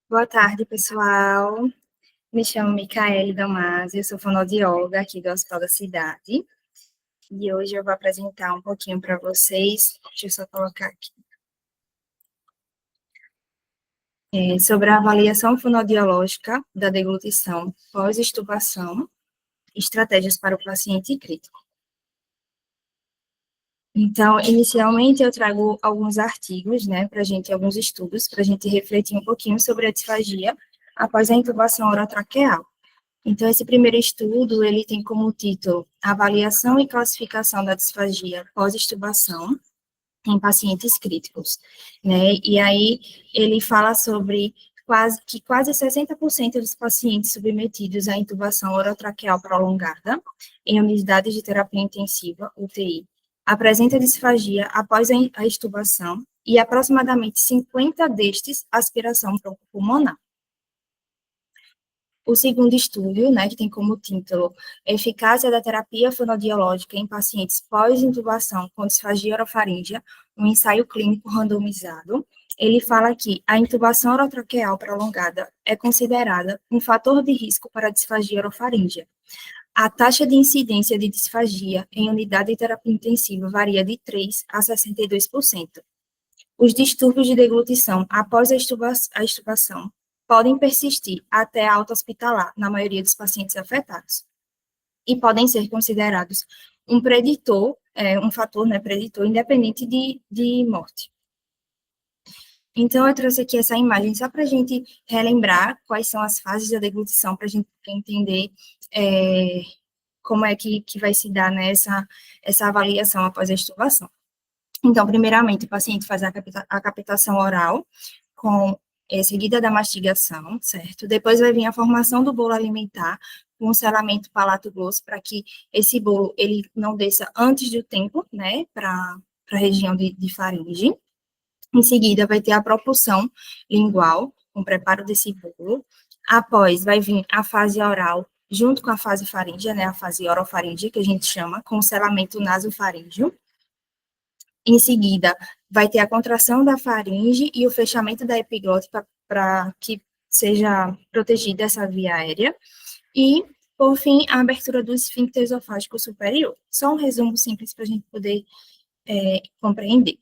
Boa tarde, pessoal. Me chamo Micaele Damasio, eu sou fonoaudióloga aqui do Hospital da Cidade. E hoje eu vou apresentar um pouquinho para vocês, deixa eu só colocar aqui, sobre a avaliação fonoaudiológica da deglutição pós-extubação, estratégias para o paciente crítico. Então, inicialmente eu trago alguns artigos, né, alguns estudos, para a gente refletir um pouquinho sobre a disfagia após a intubação orotraqueal. Então, esse primeiro estudo, ele tem como título Avaliação e Classificação da Disfagia Pós-Extubação em Pacientes Críticos, né? E aí, ele fala sobre quase 60% dos pacientes submetidos à intubação orotraqueal prolongada em unidades de terapia intensiva, UTI, apresenta disfagia após a extubação e aproximadamente 50 destes aspiração pulmonar. O segundo estudo, né, que tem como título Eficácia da terapia fonoaudiológica em pacientes pós-intubação com disfagia orofaríngea, um ensaio clínico randomizado, ele fala que a intubação orotraqueal prolongada é considerada um fator de risco para a disfagia orofaríngea. A taxa de incidência de disfagia em unidade de terapia intensiva varia de 3% a 62%. Os distúrbios de deglutição após a extubação podem persistir até a alta hospitalar na maioria dos pacientes afetados e podem ser considerados um preditor, um fator, né, preditor independente de morte. Então, eu trouxe aqui essa imagem só para a gente relembrar quais são as fases da deglutição, para a gente entender como é que vai se dar, né, essa avaliação após a extubação. Então, primeiramente, o paciente faz a captação oral, seguida da mastigação, certo? Depois vai vir a formação do bolo alimentar, com o selamento palato-glosso, para que esse bolo, ele não desça antes do tempo, né, para a região de faringe. Em seguida, vai ter a propulsão lingual, com o preparo desse bolo. Após, vai vir a fase oral, junto com a fase faríngea, né, a fase orofaríngea, que a gente chama, com o selamento nasofaríngeo. Em seguida, vai ter a contração da faringe e o fechamento da epiglote para que seja protegida essa via aérea. E, por fim, a abertura do esfíncter esofágico superior. Só um resumo simples para a gente poder compreender.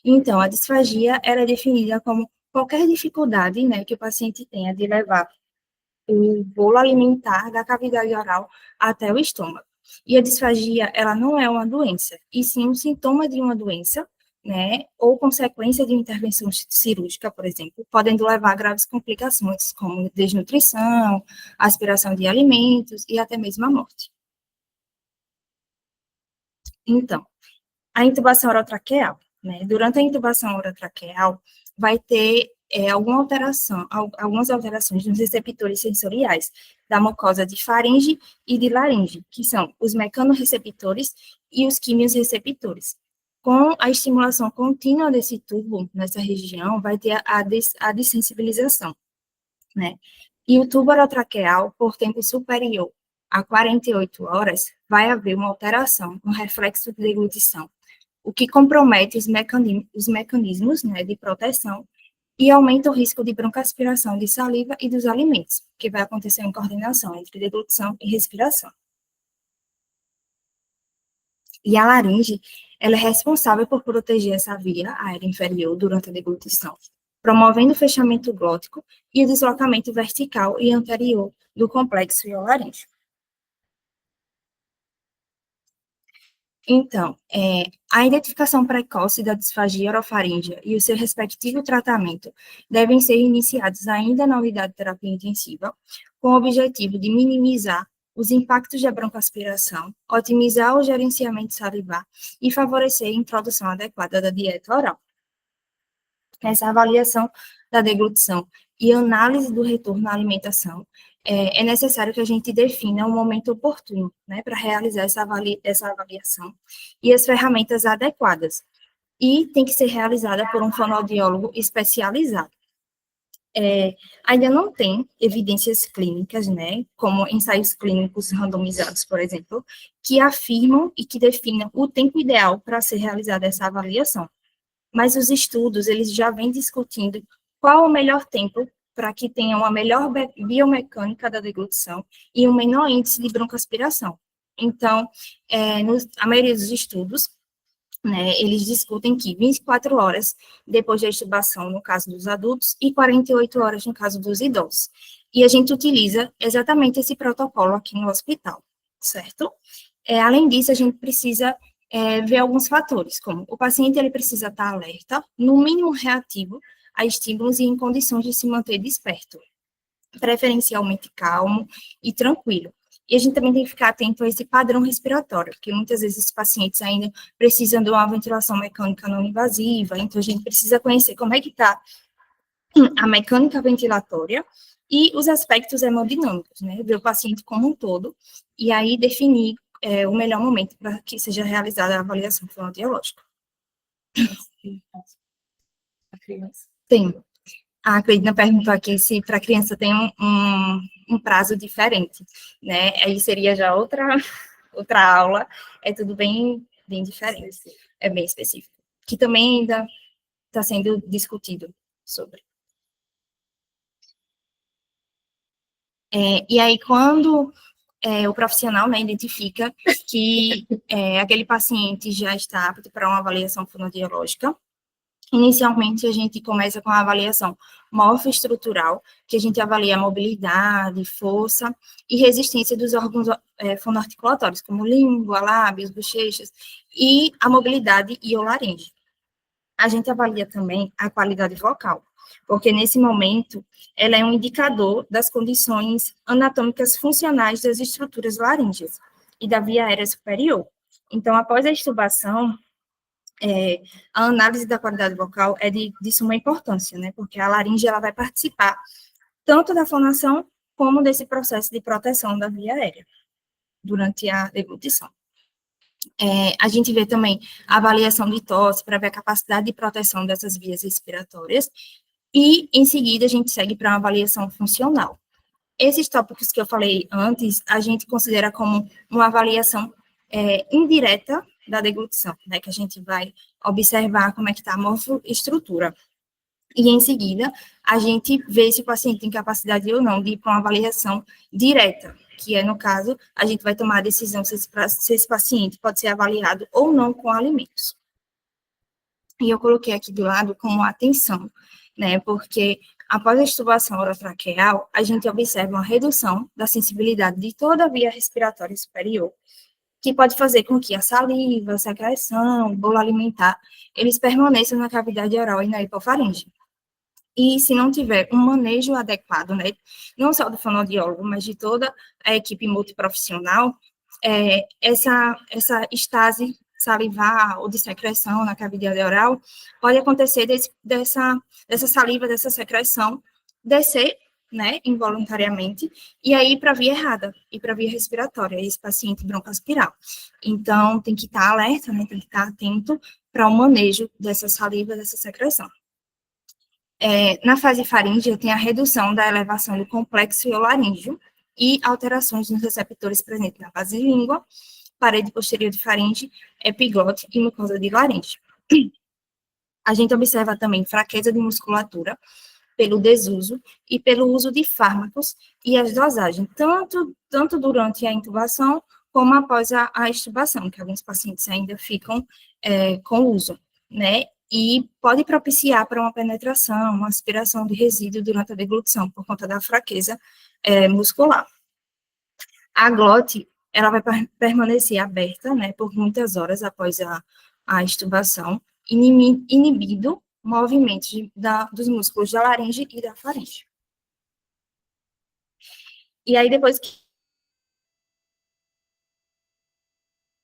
Então, a disfagia era definida como qualquer dificuldade, né, que o paciente tenha de levar o bolo alimentar da cavidade oral até o estômago. E a disfagia, ela não é uma doença, e sim um sintoma de uma doença, né, ou consequência de uma intervenção cirúrgica, por exemplo, podendo levar a graves complicações, como desnutrição, aspiração de alimentos e até mesmo a morte. Então, a intubação orotraqueal, né, durante a intubação orotraqueal, vai ter algumas alterações nos receptores sensoriais da mucosa de faringe e de laringe, que são os mecanorreceptores e os quimiorreceptores. Com a estimulação contínua desse tubo, nessa região, vai ter a dessensibilização, né? E o tubo orotraqueal, por tempo superior a 48 horas, vai haver uma alteração, um reflexo de deglutição, o que compromete os mecanismos, né, de proteção e aumenta o risco de broncoaspiração de saliva e dos alimentos, que vai acontecer em coordenação entre deglutição e respiração. E a laringe, ela é responsável por proteger essa via aérea inferior durante a deglutição, promovendo o fechamento glótico e o deslocamento vertical e anterior do complexo iolaríngeo. Então, a identificação precoce da disfagia orofaríngea e o seu respectivo tratamento devem ser iniciados ainda na unidade de terapia intensiva, com o objetivo de minimizar os impactos da broncoaspiração, otimizar o gerenciamento salivar e favorecer a introdução adequada da dieta oral. Essa avaliação da deglutição e análise do retorno à alimentação, é necessário que a gente defina um momento oportuno, né, para realizar essa avaliação e as ferramentas adequadas. E tem que ser realizada por um fonoaudiólogo especializado. Ainda não tem evidências clínicas, né, como ensaios clínicos randomizados, por exemplo, que afirmam e que definam o tempo ideal para ser realizada essa avaliação. Mas os estudos, eles já vêm discutindo qual o melhor tempo para que tenha uma melhor biomecânica da deglutição e um menor índice de broncoaspiração. Então, a maioria dos estudos, né, eles discutem que 24 horas depois da extubação, no caso dos adultos, e 48 horas no caso dos idosos. E a gente utiliza exatamente esse protocolo aqui no hospital, certo? Além disso, a gente precisa ver alguns fatores, como o paciente ele precisa estar alerta, no mínimo reativo a estímulos e em condições de se manter desperto, preferencialmente calmo e tranquilo. E a gente também tem que ficar atento a esse padrão respiratório, porque muitas vezes os pacientes ainda precisam de uma ventilação mecânica não invasiva, então a gente precisa conhecer como é que está a mecânica ventilatória e os aspectos hemodinâmicos, né, ver o paciente como um todo, e aí definir o melhor momento para que seja realizada a avaliação fonoaudiológica. Tem. A Cleidna perguntou aqui se para a criança tem um prazo diferente, né? Aí seria já outra aula, é tudo bem diferente, é bem específico, que também ainda está sendo discutido sobre. E aí, quando o profissional, né, identifica que aquele paciente já está apto para uma avaliação fonoaudiológica, inicialmente, a gente começa com a avaliação morfoestrutural, que a gente avalia a mobilidade, força e resistência dos órgãos fonoarticulatórios, como língua, lábios, bochechas, e a mobilidade iolaringe. A gente avalia também a qualidade vocal, porque nesse momento ela é um indicador das condições anatômicas funcionais das estruturas laríngeas e da via aérea superior. Então, após a extubação, a análise da qualidade vocal é de suma importância, né, porque a laringe ela vai participar tanto da fonação como desse processo de proteção da via aérea durante a deglutição. A gente vê também a avaliação de tosse para ver a capacidade de proteção dessas vias respiratórias e, em seguida, a gente segue para uma avaliação funcional. Esses tópicos que eu falei antes, a gente considera como uma avaliação indireta da deglutição, né, que a gente vai observar como é que está a morfoestrutura. E, em seguida, a gente vê se o paciente tem capacidade ou não de ir para uma avaliação direta, que é, no caso, a gente vai tomar a decisão se esse paciente pode ser avaliado ou não com alimentos. E eu coloquei aqui do lado como atenção, né, porque após a extubação orotraqueal, a gente observa uma redução da sensibilidade de toda a via respiratória superior, que pode fazer com que a saliva, a secreção, o bolo alimentar, eles permaneçam na cavidade oral e na hipofaringe. E se não tiver um manejo adequado, né, não só do fonoaudiólogo, mas de toda a equipe multiprofissional, essa estase salivar ou de secreção na cavidade oral pode acontecer dessa saliva, dessa secreção, descer, né, involuntariamente, e aí para a via errada, e para a via respiratória, esse paciente broncoaspiral. Então, tem que estar alerta, né, tem que estar atento para o manejo dessa saliva, dessa secreção. Na fase faríngea, tem a redução da elevação do complexo iolaríngeo e alterações nos receptores presentes na base de língua, parede posterior de faringe, epiglote e mucosa de laringe. A gente observa também fraqueza de musculatura pelo desuso e pelo uso de fármacos e as dosagens, tanto durante a intubação como após a extubação, que alguns pacientes ainda ficam com uso, né? E pode propiciar para uma penetração, uma aspiração de resíduo durante a deglutição, por conta da fraqueza muscular. A glote, ela vai permanecer aberta, né, por muitas horas após a extubação, inibindo movimentos dos músculos da laringe e da faringe. E aí, depois que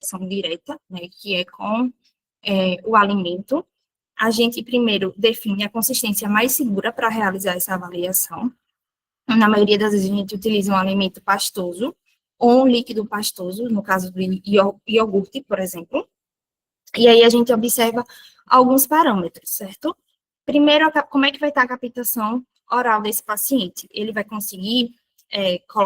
ação direta, né, que é com o alimento, a gente primeiro define a consistência mais segura para realizar essa avaliação. Na maioria das vezes, a gente utiliza um alimento pastoso, ou um líquido pastoso, no caso do iogurte, por exemplo. E aí a gente observa alguns parâmetros, certo? Primeiro, como é que vai estar a captação oral desse paciente? Ele vai conseguir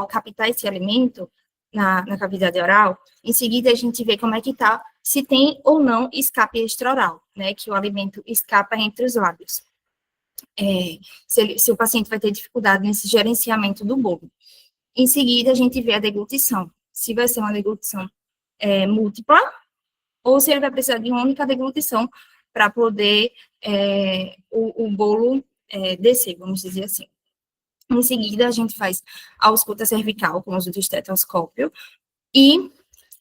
captar esse alimento na cavidade oral? Em seguida, a gente vê como é que está, se tem ou não escape extraoral, né? Que o alimento escapa entre os lábios. se o paciente vai ter dificuldade nesse gerenciamento do bolo. Em seguida, a gente vê a deglutição, se vai ser uma deglutição múltipla, ou se ele vai precisar de uma única deglutição para poder o bolo descer, vamos dizer assim. Em seguida, a gente faz a ausculta cervical com o uso do estetoscópio, e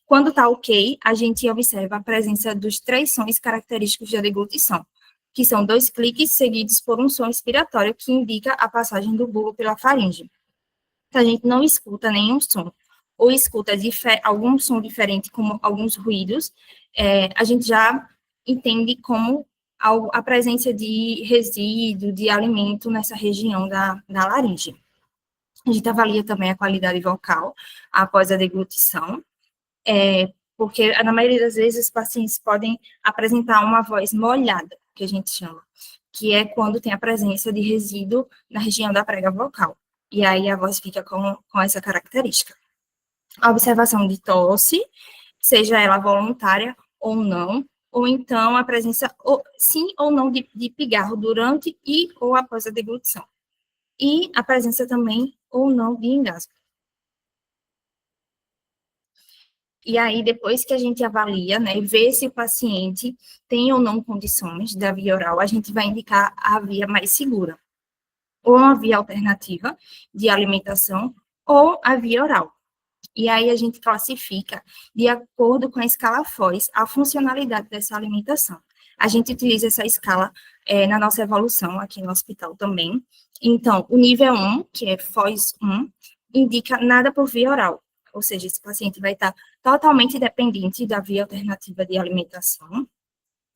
quando está ok, a gente observa a presença dos 3 sons característicos da deglutição, que são 2 cliques seguidos por um som expiratório que indica a passagem do bolo pela faringe. Se a gente não escuta nenhum som, ou escuta algum som diferente, como alguns ruídos, a gente já entende como a presença de resíduo, de alimento nessa região da laringe. A gente avalia também a qualidade vocal após a deglutição, porque na maioria das vezes os pacientes podem apresentar uma voz molhada, que a gente chama, que é quando tem a presença de resíduo na região da prega vocal. E aí a voz fica com essa característica. A observação de tosse, seja ela voluntária ou não, ou então a presença, sim ou não, de pigarro durante e ou após a deglutição. E a presença também ou não de engasgo. E aí, depois que a gente avalia, né, vê se o paciente tem ou não condições da via oral, a gente vai indicar a via mais segura, ou uma via alternativa de alimentação, ou a via oral. E aí a gente classifica, de acordo com a escala FOS, a funcionalidade dessa alimentação. A gente utiliza essa escala na nossa evolução aqui no hospital também. Então, o nível 1, que é FOS 1, indica nada por via oral, ou seja, esse paciente vai estar totalmente dependente da via alternativa de alimentação.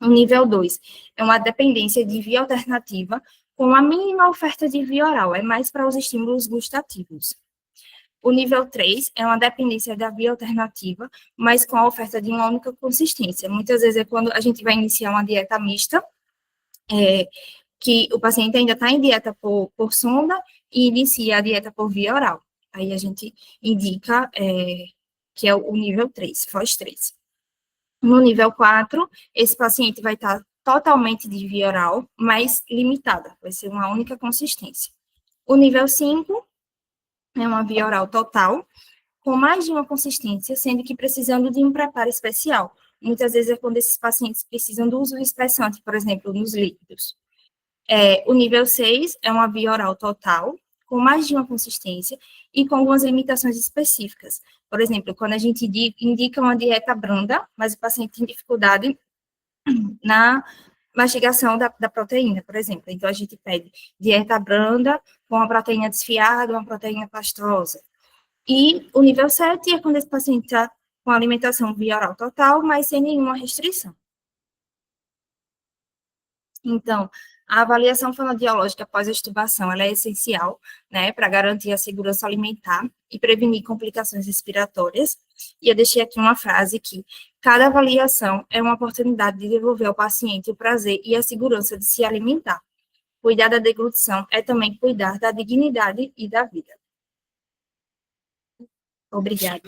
O nível 2 é uma dependência de via alternativa com a mínima oferta de via oral, é mais para os estímulos gustativos. O nível 3 é uma dependência da via alternativa, mas com a oferta de uma única consistência. Muitas vezes é quando a gente vai iniciar uma dieta mista, que o paciente ainda está em dieta por sonda e inicia a dieta por via oral. Aí a gente indica que é o nível 3, FOS 3. No nível 4, esse paciente vai estar totalmente de via oral, mas limitada, vai ser uma única consistência. O nível 5 é uma via oral total, com mais de uma consistência, sendo que precisando de um preparo especial. Muitas vezes é quando esses pacientes precisam do uso espessante, por exemplo, nos líquidos. O nível 6 é uma via oral total, com mais de uma consistência e com algumas limitações específicas. Por exemplo, quando a gente indica uma dieta branda, mas o paciente tem dificuldade na mastigação da proteína, por exemplo. Então, a gente pede dieta branda com uma proteína desfiada, uma proteína pastosa. E o nível 7 é quando esse paciente está com alimentação via oral total, mas sem nenhuma restrição. Então, a avaliação fonoaudiológica após a extubação, ela é essencial, né, para garantir a segurança alimentar e prevenir complicações respiratórias. E eu deixei aqui uma frase que cada avaliação é uma oportunidade de devolver ao paciente o prazer e a segurança de se alimentar. Cuidar da deglutição é também cuidar da dignidade e da vida. Obrigada.